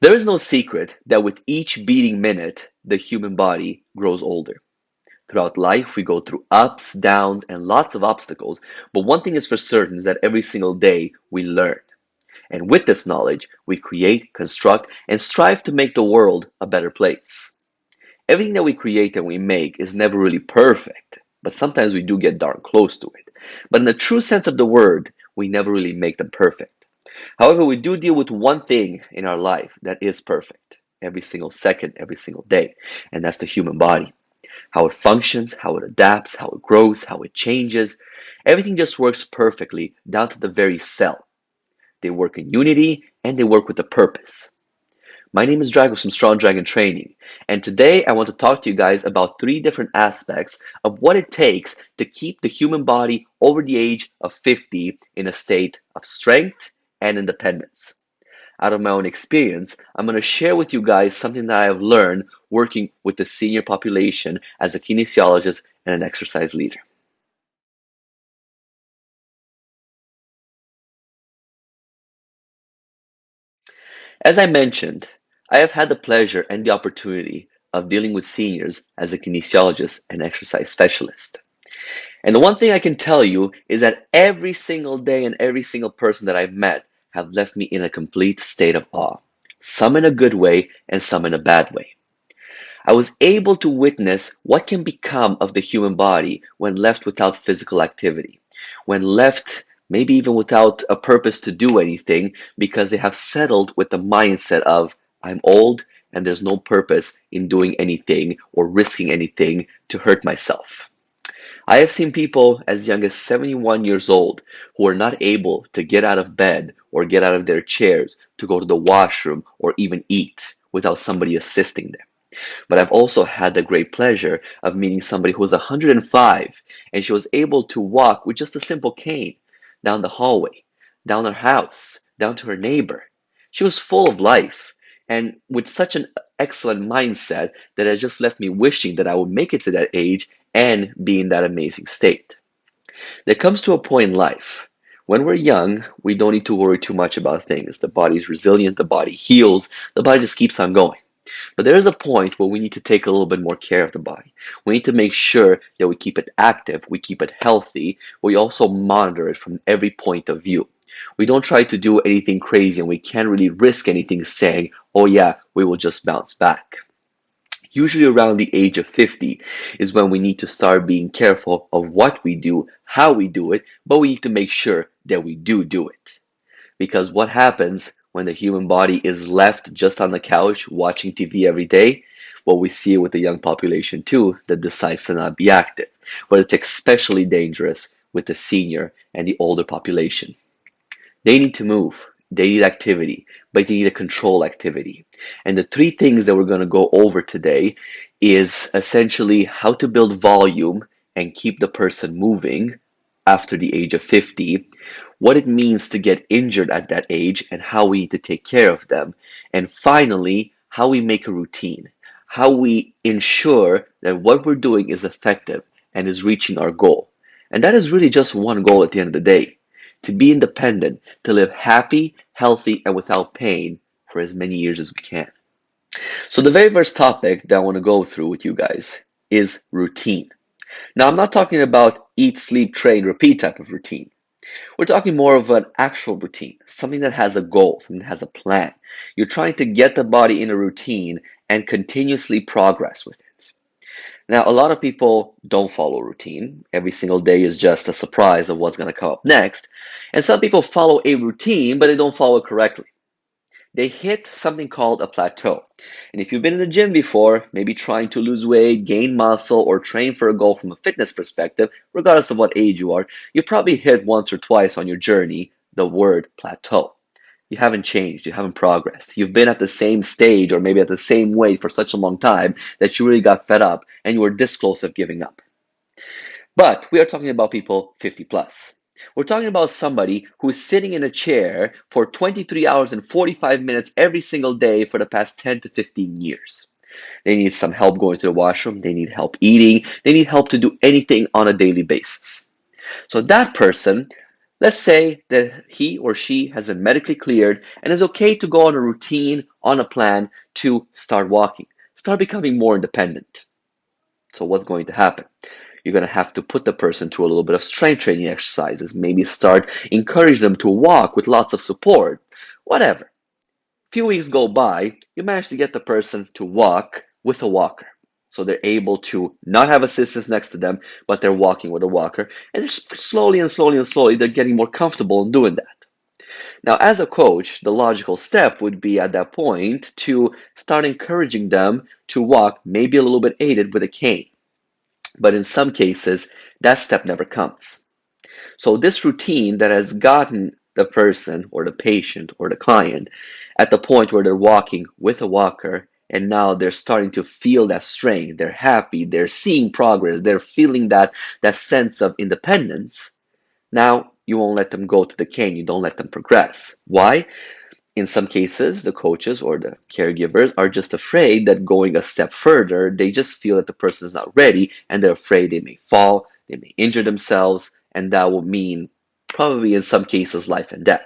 There is no secret that with each beating minute, the human body grows older. Throughout life, we go through ups, downs, and lots of obstacles, but one thing is for certain is that every single day we learn. And with this knowledge, we create, construct, and strive to make the world a better place. Everything that we create and we make is never really perfect, but sometimes we do get darn close to it. But in the true sense of the word, we never really make them perfect. However, we do deal with one thing in our life that is perfect every single second, every single day, and that's the human body. How it functions, how it adapts, how it grows, how it changes. Everything just works perfectly down to the very cell. They work in unity and they work with a purpose. My name is Drago from Strong Dragon Training, and today I want to talk to you guys about three different aspects of what it takes to keep the human body over the age of 50 in a state of strength and independence. Out of my own experience, I'm going to share with you guys something that I have learned working with the senior population as a kinesiologist and an exercise leader. As I mentioned, I have had the pleasure and the opportunity of dealing with seniors as a kinesiologist and exercise specialist. And the one thing I can tell you is that every single day and every single person that I've met have left me in a complete state of awe, some in a good way and some in a bad way. I was able to witness what can become of the human body when left without physical activity, when left maybe even without a purpose to do anything because they have settled with the mindset of, I'm old and there's no purpose in doing anything or risking anything to hurt myself. I have seen people as young as 71 years old who are not able to get out of bed or get out of their chairs to go to the washroom or even eat without somebody assisting them. But I've also had the great pleasure of meeting somebody who was 105 and she was able to walk with just a simple cane down the hallway, down her house, down to her neighbor. She was full of life and with such an excellent mindset that it just left me wishing that I would make it to that age and be in that amazing state. There comes to a point in life when we're young, we don't need to worry too much about things. The body's resilient, the body heals, the body just keeps on going. But there is a point where we need to take a little bit more care of the body. We need to make sure that we keep it active, we keep it healthy, we also monitor it from every point of view. We don't try to do anything crazy and we can't really risk anything saying, oh yeah, we will just bounce back. Usually around the age of 50 is when we need to start being careful of what we do, how we do it, but we need to make sure that we do it. Because what happens when the human body is left just on the couch watching TV every day? Well, we see it with the young population too that decides to not be active. But it's especially dangerous with the senior and the older population. They need to move, they need activity, but they need a control activity. And the three things that we're going to go over today is essentially how to build volume and keep the person moving after the age of 50, what it means to get injured at that age and how we need to take care of them, and finally, how we make a routine, how we ensure that what we're doing is effective and is reaching our goal. And that is really just one goal at the end of the day, to be independent, to live happy, healthy, and without pain for as many years as we can. So the very first topic that I want to go through with you guys is routine. Now, I'm not talking about eat, sleep, train, repeat type of routine. We're talking more of an actual routine, something that has a goal, something that has a plan. You're trying to get the body in a routine and continuously progress with it. Now, a lot of people don't follow routine. Every single day is just a surprise of what's going to come up next. And some people follow a routine, but they don't follow it correctly. They hit something called a plateau. And if you've been in the gym before, maybe trying to lose weight, gain muscle, or train for a goal from a fitness perspective, regardless of what age you are, you probably hit once or twice on your journey the word plateau. You haven't changed, you haven't progressed. You've been at the same stage or maybe at the same weight for such a long time that you really got fed up and you were this close of giving up. But we are talking about people 50 plus. We're talking about somebody who's sitting in a chair for 23 hours and 45 minutes every single day for the past 10 to 15 years. They need some help going to the washroom. They need help eating. They need help to do anything on a daily basis. So that person Let's say that he or she has been medically cleared and is okay to go on a routine, on a plan to start walking, start becoming more independent. So what's going to happen? You're going to have to put the person through a little bit of strength training exercises, maybe start encourage them to walk with lots of support, whatever. Few weeks go by, you manage to get the person to walk with a walker. So they're able to not have assistance next to them, but they're walking with a walker. And slowly and slowly and slowly, they're getting more comfortable in doing that. Now, as a coach, the logical step would be at that point to start encouraging them to walk, maybe a little bit aided with a cane. But in some cases, that step never comes. So this routine that has gotten the person or the patient or the client at the point where they're walking with a walker and now they're starting to feel that strain, they're happy, they're seeing progress, they're feeling that sense of independence. Now you won't let them go to the cane, you don't let them progress. Why? In some cases, the coaches or the caregivers are just afraid that going a step further, they just feel that the person is not ready and they're afraid they may fall, they may injure themselves, and that will mean probably in some cases life and death.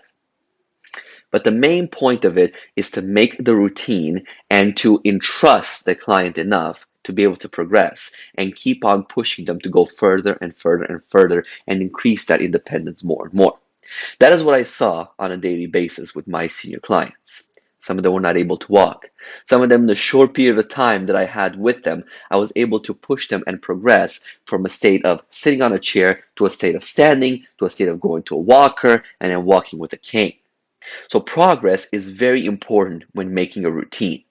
But the main point of it is to make the routine and to entrust the client enough to be able to progress and keep on pushing them to go further and further and further and increase that independence more and more. That is what I saw on a daily basis with my senior clients. Some of them were not able to walk. Some of them, in the short period of time that I had with them, I was able to push them and progress from a state of sitting on a chair to a state of standing, to a state of going to a walker, and then walking with a cane. So progress is very important when making a routine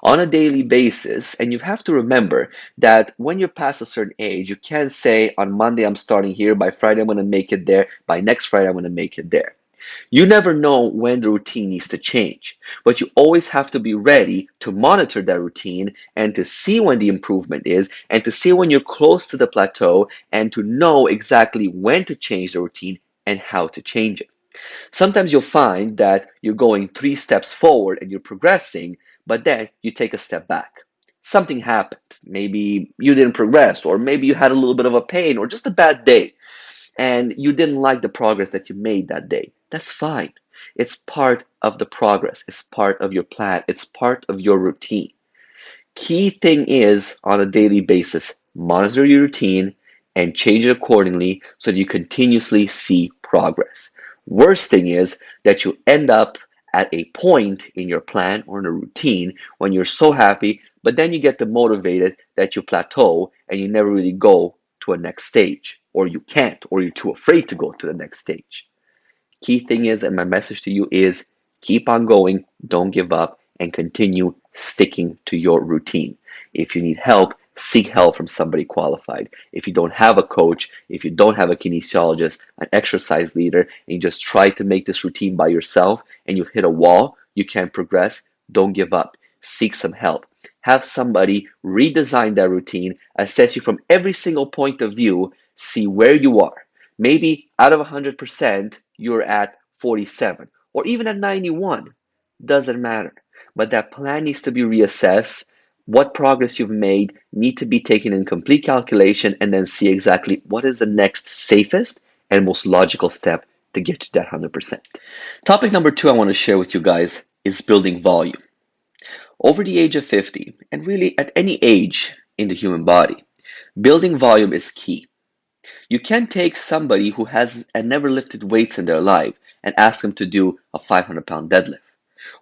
on a daily basis. And you have to remember that when you're past a certain age, you can't say on Monday I'm starting here, by Friday I'm going to make it there, by next Friday I'm going to make it there. You never know when the routine needs to change, but you always have to be ready to monitor that routine and to see when the improvement is and to see when you're close to the plateau and to know exactly when to change the routine and how to change it. Sometimes you'll find that you're going 3 steps forward and you're progressing, but then you take a step back. Something happened. Maybe you didn't progress, or maybe you had a little bit of a pain, or just a bad day, and you didn't like the progress that you made that day. That's fine. It's part of the progress, it's part of your plan, it's part of your routine. Key thing is on a daily basis, monitor your routine and change it accordingly so that you continuously see progress. Worst thing is that you end up at a point in your plan or in a routine when you're so happy, but then you get demotivated that you plateau and you never really go to a next stage, or you can't, or you're too afraid to go to the next stage. Key thing is, and my message to you is keep on going, don't give up, and continue sticking to your routine. If you need help, seek help from somebody qualified. If you don't have a coach, if you don't have a kinesiologist, an exercise leader, and you just try to make this routine by yourself and you've hit a wall, you can't progress, don't give up. Seek some help. Have somebody redesign that routine, assess you from every single point of view, see where you are. Maybe out of 100%, you're at 47 or even at 91. Doesn't matter. But that plan needs to be reassessed. What progress you've made need to be taken in complete calculation and then see exactly what is the next safest and most logical step to get to that 100%. Topic number 2 I want to share with you guys is building volume. Over the age of 50, and really at any age in the human body, building volume is key. You can't take somebody who has never lifted weights in their life and ask them to do a 500-pound deadlift.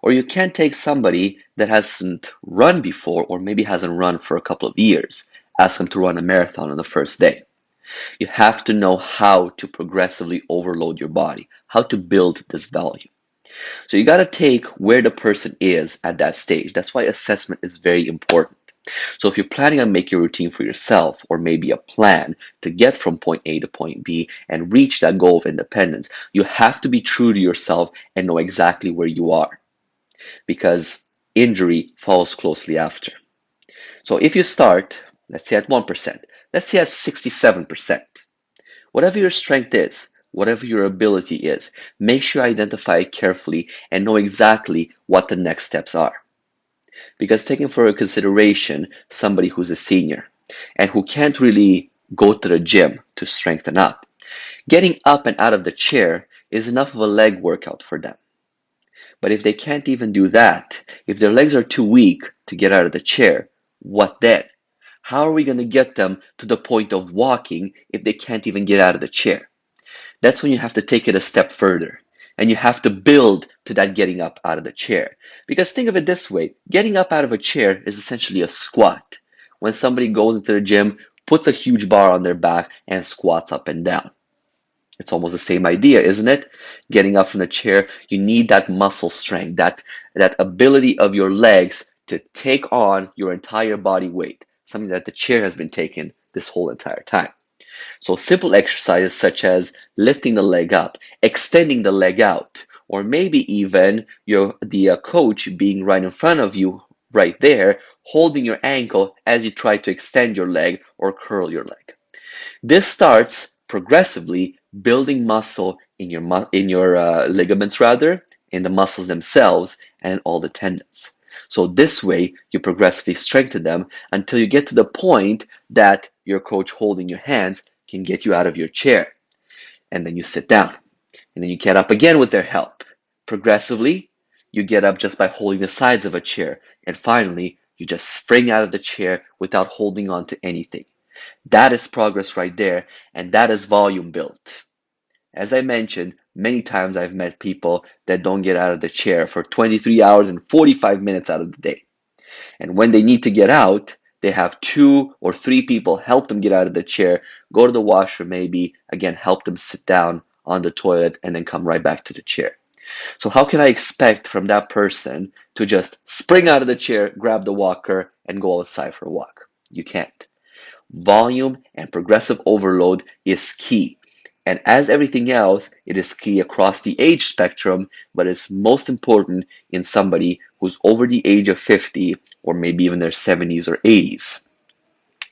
Or you can't take somebody that hasn't run before or maybe hasn't run for a couple of years, ask them to run a marathon on the first day. You have to know how to progressively overload your body, how to build this volume. So you got to take where the person is at that stage. That's why assessment is very important. So if you're planning on making a routine for yourself or maybe a plan to get from point A to point B and reach that goal of independence, you have to be true to yourself and know exactly where you are because injury follows closely after. So if you start, let's say at 1%, let's say at 67%, whatever your strength is, whatever your ability is, make sure you identify it carefully and know exactly what the next steps are. Because taking for consideration somebody who's a senior and who can't really go to the gym to strengthen up, getting up and out of the chair is enough of a leg workout for them. But if they can't even do that, if their legs are too weak to get out of the chair, what then? How are we going to get them to the point of walking if they can't even get out of the chair? That's when you have to take it a step further. And you have to build to that getting up out of the chair. Because think of it this way, getting up out of a chair is essentially a squat. When somebody goes into the gym, puts a huge bar on their back, and squats up and down. It's almost the same idea, isn't it? Getting up from the chair, you need that muscle strength, that ability of your legs to take on your entire body weight, something that the chair has been taking this whole entire time. So simple exercises such as lifting the leg up, extending the leg out, or maybe even the coach being right in front of you right there, holding your ankle as you try to extend your leg or curl your leg. This starts progressively building muscle in your ligaments rather, in the muscles themselves and all the tendons. So this way you progressively strengthen them until you get to the point that your coach holding your hands can get you out of your chair. And then you sit down. And then you get up again with their help. Progressively, you get up just by holding the sides of a chair. And finally, you just spring out of the chair without holding on to anything. That is progress right there, and that is volume built. As I mentioned, many times I've met people that don't get out of the chair for 23 hours and 45 minutes out of the day. And when they need to get out, they have 2 or 3 people help them get out of the chair, go to the washroom maybe, again, help them sit down on the toilet, and then come right back to the chair. So how can I expect from that person to just spring out of the chair, grab the walker, and go outside for a walk? You can't. Volume and progressive overload is key. And as everything else, it is key across the age spectrum, but it's most important in somebody who's over the age of 50 or maybe even their 70s or 80s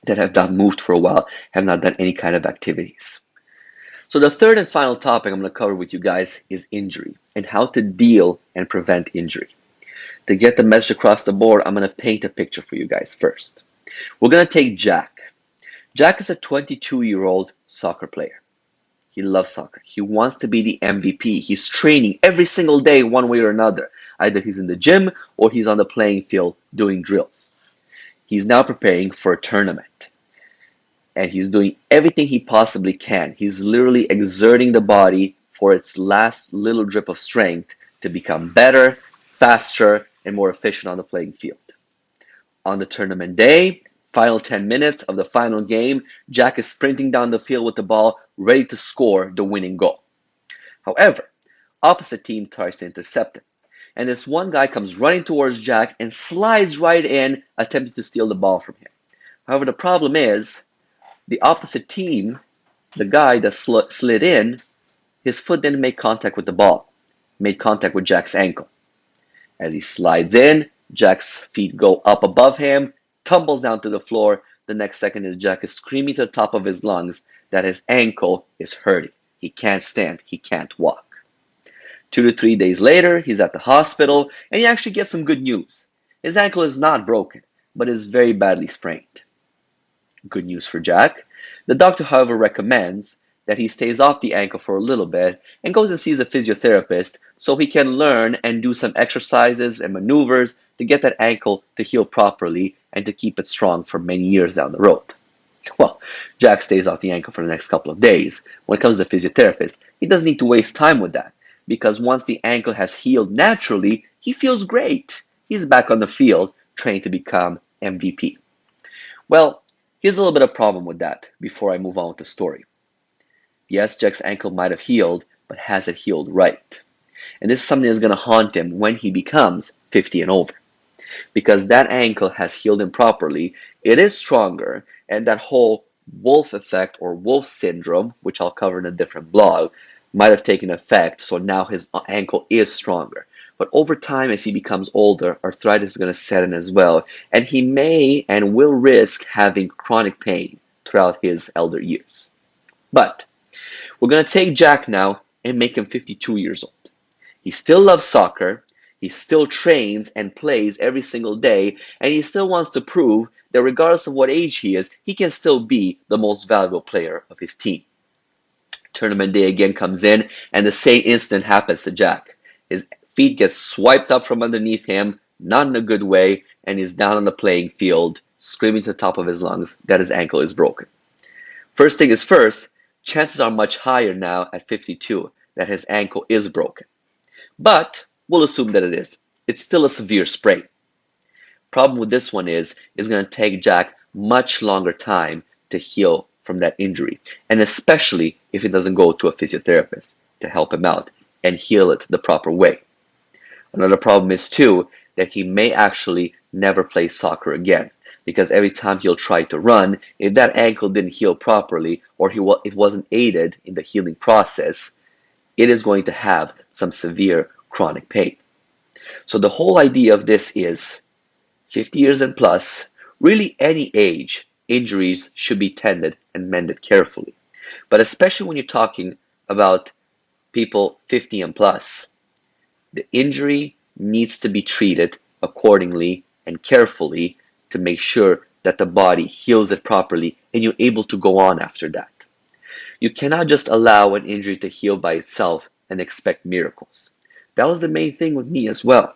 that have not moved for a while, have not done any kind of activities. So the third and final topic I'm going to cover with you guys is injury and how to deal and prevent injury. To get the message across the board, I'm going to paint a picture for you guys first. We're going to take Jack. Jack is a 22-year-old soccer player. He loves soccer. He wants to be the MVP. He's training every single day one way or another. Either he's in the gym or he's on the playing field doing drills. He's now preparing for a tournament. And he's doing everything he possibly can. He's literally exerting the body for its last little drip of strength to become better, faster, and more efficient on the playing field. On the tournament day, final 10 minutes of the final game, Jack is sprinting down the field with the ball, ready to score the winning goal. However, opposite team tries to intercept him. And this one guy comes running towards Jack and slides right in, attempting to steal the ball from him. However, the problem is, the opposite team, the guy that slid in, his foot didn't make contact with the ball, made contact with Jack's ankle. As he slides in, Jack's feet go up above him, tumbles down to the floor. The next second is Jack is screaming to the top of his lungs that his ankle is hurting. He can't stand, he can't walk. 2 to 3 days later, he's at the hospital, and he actually gets some good news. His ankle is not broken, but is very badly sprained. Good news for Jack. The doctor, however, recommends that he stays off the ankle for a little bit and goes and sees a physiotherapist so he can learn and do some exercises and maneuvers to get that ankle to heal properly and to keep it strong for many years down the road. Well, Jack stays off the ankle for the next couple of days. When it comes to the physiotherapist, he doesn't need to waste time with that because once the ankle has healed naturally, he feels great. He's back on the field trained to become MVP. Well, here's a little bit of problem with that before I move on with the story. Yes, Jack's ankle might have healed, but has it healed right? And this is something that's going to haunt him when he becomes 50 and over. Because that ankle has healed improperly, it is stronger, and that whole wolf effect or wolf syndrome, which I'll cover in a different blog, might have taken effect, so now his ankle is stronger. But over time, as he becomes older, arthritis is going to set in as well, and he may and will risk having chronic pain throughout his elder years. But we're going to take Jack now and make him 52 years old. He still loves soccer, he still trains and plays every single day, and he still wants to prove that regardless of what age he is, he can still be the most valuable player of his team. Tournament day again comes in, and the same incident happens to Jack. His feet get swiped up from underneath him, not in a good way, and he's down on the playing field, screaming to the top of his lungs that his ankle is broken. First thing is first, chances are much higher now at 52 that his ankle is broken. But we'll assume that it is. It's still a severe sprain. Problem with this one is it's going to take Jack much longer time to heal from that injury, and especially if he doesn't go to a physiotherapist to help him out and heal it the proper way. Another problem is too that he may actually never play soccer again, because every time he'll try to run, if that ankle didn't heal properly or it wasn't aided in the healing process, it is going to have some severe chronic pain. So the whole idea of this is 50 years and plus, really any age, injuries should be tended and mended carefully. But especially when you're talking about people 50 and plus, the injury needs to be treated accordingly and carefully to make sure that the body heals it properly and you're able to go on after that. You cannot just allow an injury to heal by itself and expect miracles. That was the main thing with me as well.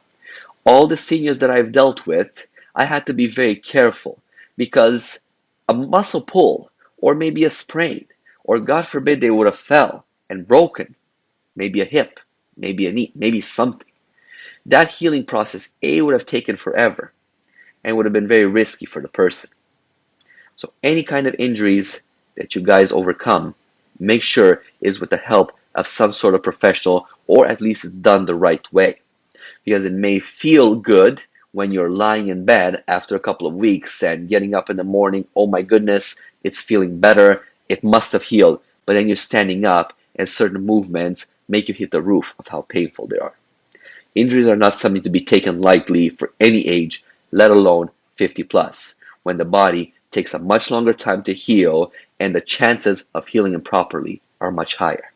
All the seniors that I've dealt with, I had to be very careful because a muscle pull or maybe a sprain, or God forbid they would have fell and broken, maybe a hip, maybe a knee, maybe something. That healing process, would have taken forever and would have been very risky for the person. So any kind of injuries that you guys overcome, make sure is with the help of some sort of professional, or at least it's done the right way. Because it may feel good when you're lying in bed after a couple of weeks and getting up in the morning, oh my goodness, it's feeling better, it must have healed. But then you're standing up and certain movements make you hit the roof of how painful they are. Injuries are not something to be taken lightly for any age, let alone 50 plus, when the body takes a much longer time to heal and the chances of healing improperly are much higher.